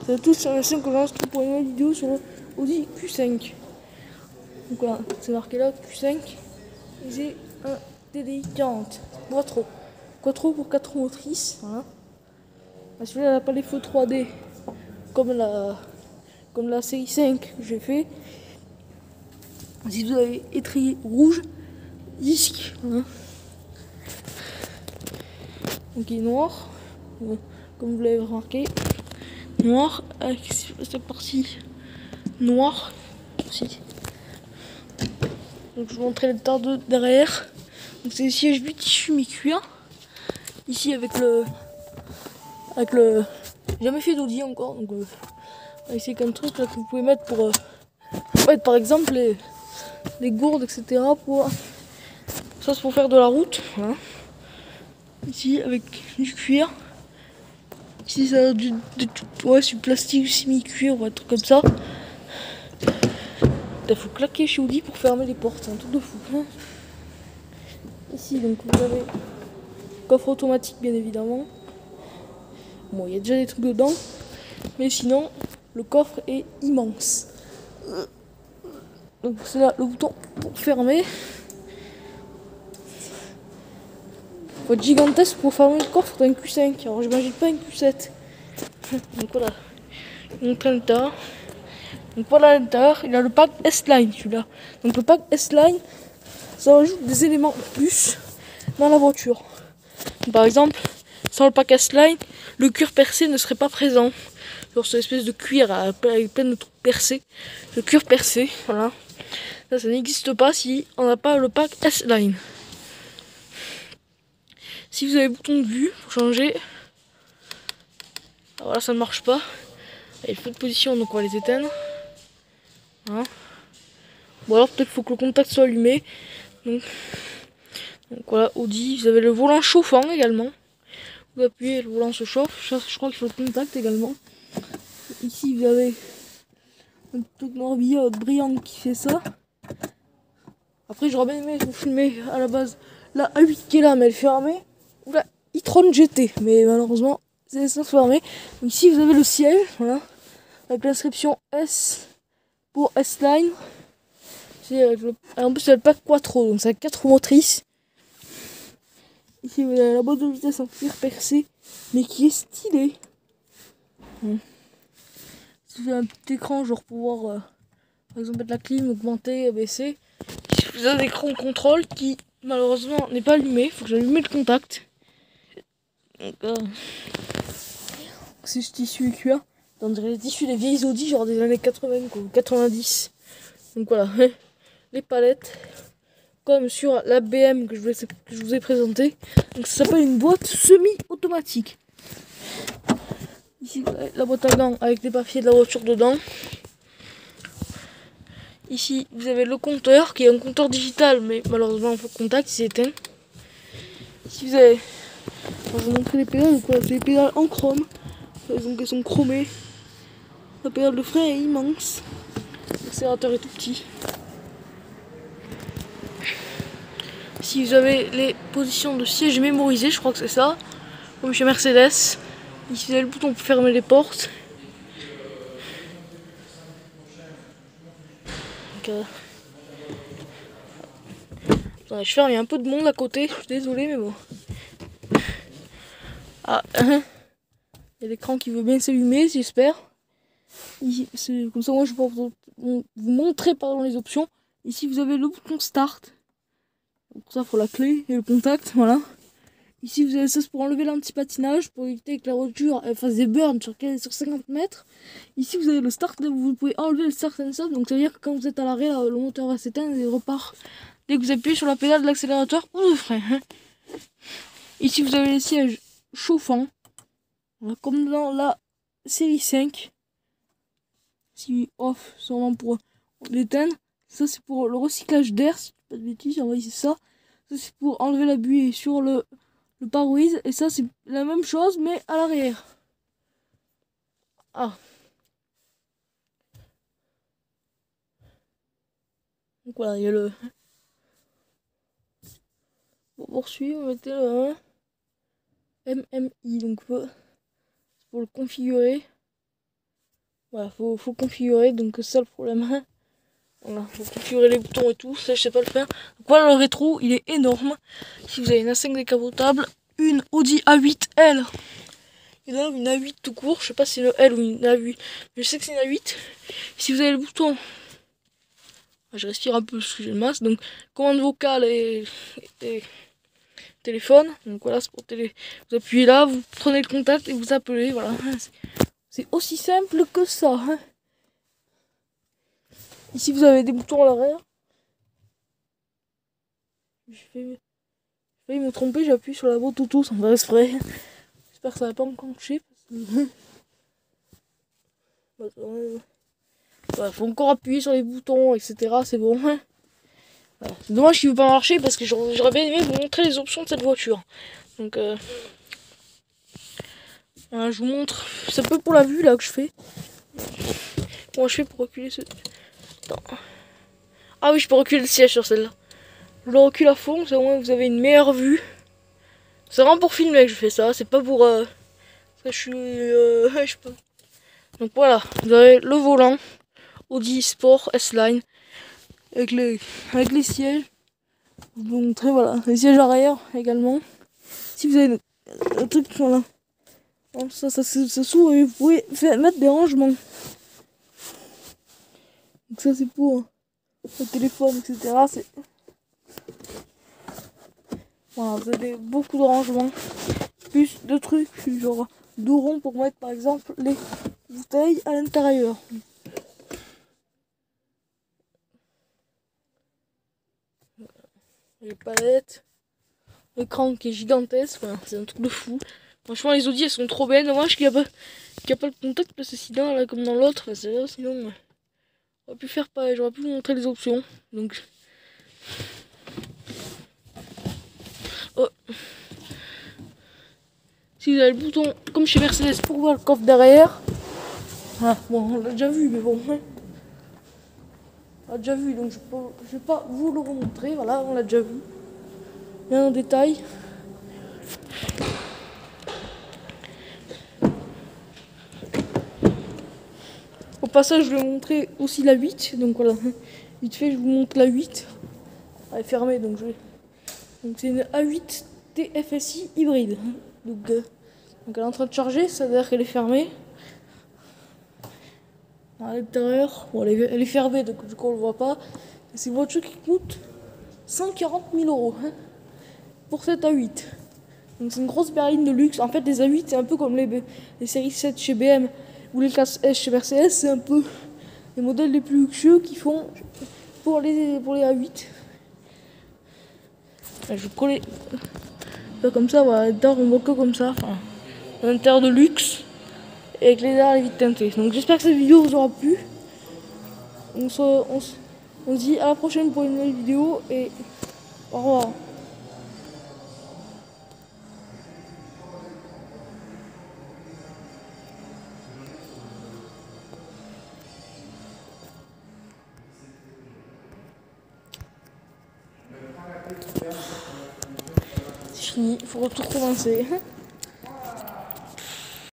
Salut à tous, c'est Bastien que je lance pour une nouvelle vidéo sur le Audi Q5. Donc voilà, c'est marqué là Q5. Et j'ai un TDI 40 Quattro. Quattro pour 4 roues motrices. Voilà. Celui-là n'a pas les feux 3D comme la série 5 que j'ai fait. Si vous avez étrier rouge, disque. Voilà. Donc il est noir, comme vous l'avez remarqué. Noir avec cette partie noire aussi. Donc je vous montrer le tas de derrière. Donc c'est le siège du tissu mi-cuir. Ici avec le j'ai jamais fait d'Audi encore, donc c'est qu'un truc là que vous pouvez mettre pour mettre par exemple les gourdes, etc. Pour ça, c'est pour faire de la route. Voilà. Ici avec du cuir. Ici ça a du plastique semi-cuir ou un truc comme ça. Il faut claquer chez Audi pour fermer les portes, c'est un truc de fou. Hein. Ici donc vous avez coffre automatique bien évidemment. Bon, il y a déjà des trucs dedans, mais sinon le coffre est immense. Donc c'est là le bouton pour fermer. Faut être gigantesque pour fermer le coffre d'un Q5. Alors j'imagine pas un Q7. Donc voilà. Donc à l'intérieur. Donc voilà à l'intérieur, il a le pack S-Line celui-là. Donc le pack S-Line, ça rajoute des éléments en plus dans la voiture. Donc, par exemple, sans le pack S-Line, le cuir percé ne serait pas présent. Sur cette espèce de cuir avec plein de trucs percés. Le cuir percé, voilà. Ça n'existe pas si on n'a pas le pack S-Line. Si vous avez le bouton de vue pour changer, voilà, ça ne marche pas. Il y a le feu de position, donc on va les éteindre. Voilà. Bon alors peut-être qu'il faut que le contact soit allumé. Donc voilà, Audi, vous avez le volant chauffant également. Vous appuyez, le volant se chauffe. Je crois qu'il faut le contact également. Ici vous avez un truc norbillard brillant qui fait ça. Après j'aurais bien aimé vous filmer à la base la A8 qui est là, mais elle est fermée. Ou la e-tron GT, mais malheureusement c'est ça fermé. Donc ici vous avez le siège, voilà, avec l'inscription S pour S-Line. En plus c'est le pack Quattro, donc c'est 4 roues motrices. Ici vous avez la boîte de vitesse en cuir percé, mais qui est stylée. Si vous avez un petit écran genre pour voir par exemple mettre la clim, augmenter, baisser. Ici vous avez l'écran contrôle qui malheureusement n'est pas allumé, il faut que j'allume le contact. Donc c'est ce tissu cuir. On dirait les tissus des vieilles Audi genre des années 80 quoi, 90. Donc voilà, les palettes. Comme sur la BM que je vous ai présenté. Donc ça s'appelle une boîte semi-automatique. Ici la boîte à gants avec les papiers de la voiture dedans. Ici vous avez le compteur qui est un compteur digital, mais malheureusement faut contact, il s'est éteint. Ici vous avez, je vais vous montrer les pédales, quoi. C'est les pédales en chrome, donc elles sont chromées. La pédale de frein est immense, l'accélérateur est tout petit. Ici vous avez les positions de siège mémorisées, je crois que c'est ça, comme chez Mercedes. Ici vous avez le bouton pour fermer les portes. Donc, attendez, je ferme, il y a un peu de monde à côté, je suis désolé mais bon. Ah, il y a l'écran qui veut bien s'allumer, j'espère. Comme ça moi je peux vous montrer les options. Ici vous avez le bouton start. Pour ça il faut la clé et le contact, voilà. Ici vous avez ça pour enlever l'anti-patinage, pour éviter que la voiture elle fasse des burns sur 50 mètres. Ici vous avez le start, vous pouvez enlever le start and stop, donc ça veut dire que quand vous êtes à l'arrêt, le moteur va s'éteindre et il repart. Dès que vous appuyez sur la pédale de l'accélérateur ou de frein. Ici vous avez les sièges chauffants, voilà, comme dans la série 5. Si off, sûrement pour l'éteindre. Ça c'est pour le recyclage d'air, si pas de bêtises, c'est ça. Ça c'est pour enlever la buée sur le pare-brise, et ça c'est la même chose mais à l'arrière. Ah. Donc voilà, il y a le... Pour poursuivre, on mettait le MMI, donc c'est pour le configurer. Voilà, faut configurer, donc c'est ça le problème. Voilà, faut configurer les boutons et tout, ça je sais pas le faire. Donc voilà, le rétro, il est énorme. Si vous avez une A5 décapotable, une Audi A8L, et là une A8 tout court, je sais pas si c'est une L ou une A8, mais je sais que c'est une A8. Si vous avez le bouton, je respire un peu parce que j'ai le masque, donc commande vocale et téléphone, donc voilà, c'est pour télé. Vous appuyez là, vous prenez le contact et vous appelez, voilà. C'est aussi simple que ça. Ici vous avez des boutons à l'arrière. J'ai failli me tromper, j'appuie sur la boîte auto sans faire exprès. J'espère que ça va pas me clencher. Ouais, faut encore appuyer sur les boutons, etc. C'est bon. Voilà. C'est dommage qu'il ne veut pas marcher parce que j'aurais bien aimé vous montrer les options de cette voiture. Donc voilà, je vous montre. C'est un peu pour la vue là que je fais. Comment je fais pour reculer ce... Attends. Ah oui, je peux reculer le siège sur celle-là. Je le recule à fond, c'est au moins vous avez une meilleure vue. C'est vraiment pour filmer que je fais ça, c'est pas pour... je suis... je peux... Donc voilà, vous avez le volant Audi Sport S-Line avec les sièges. Je vais vous montrer, voilà, les sièges arrière également. Si vous avez un truc, voilà. Ça s'ouvre et vous pouvez mettre des rangements. Donc ça c'est pour le téléphone, etc. Voilà, vous avez beaucoup de rangements. Plus de trucs, genre deux ronds pour mettre par exemple les bouteilles à l'intérieur. Les palettes, l'écran qui est gigantesque, voilà, c'est un truc de fou. Franchement les Audi elles sont trop belles, dommage qu'il n'y a pas le contact parce que sinon là comme dans l'autre, enfin, c'est là, sinon j'aurais pu faire pareil, j'aurais pu vous montrer les options. Donc oh. Si vous avez le bouton comme chez Mercedes pour voir le coffre derrière. Ah, bon on l'a déjà vu mais bon. On l'a déjà vu donc je vais pas vous le remontrer, voilà on l'a déjà vu. Bien en détail. Au passage, je vais montrer aussi la 8. Donc voilà, vite fait, je vous montre la 8. Elle est fermée, donc c'est une A8 TFSI hybride. Donc elle est en train de charger, ça veut dire qu'elle est fermée. À l'intérieur, bon, elle est fermée, donc du coup on le voit pas. C'est une voiture qui coûte 140 000 € pour cette A8. Donc c'est une grosse berline de luxe. En fait, les A8, c'est un peu comme les séries 7 chez BM ou les classes S chez Mercedes. C'est un peu les modèles les plus luxueux qu'ils font pour les A8. Je vais coller comme ça, voilà. L'intérieur, on voit que comme ça. Enfin, un intérieur de luxe et avec les arts et les vitres teintées. Donc j'espère que cette vidéo vous aura plu. On se dit à la prochaine pour une nouvelle vidéo et au revoir. C'est fini, il faut tout recommencer.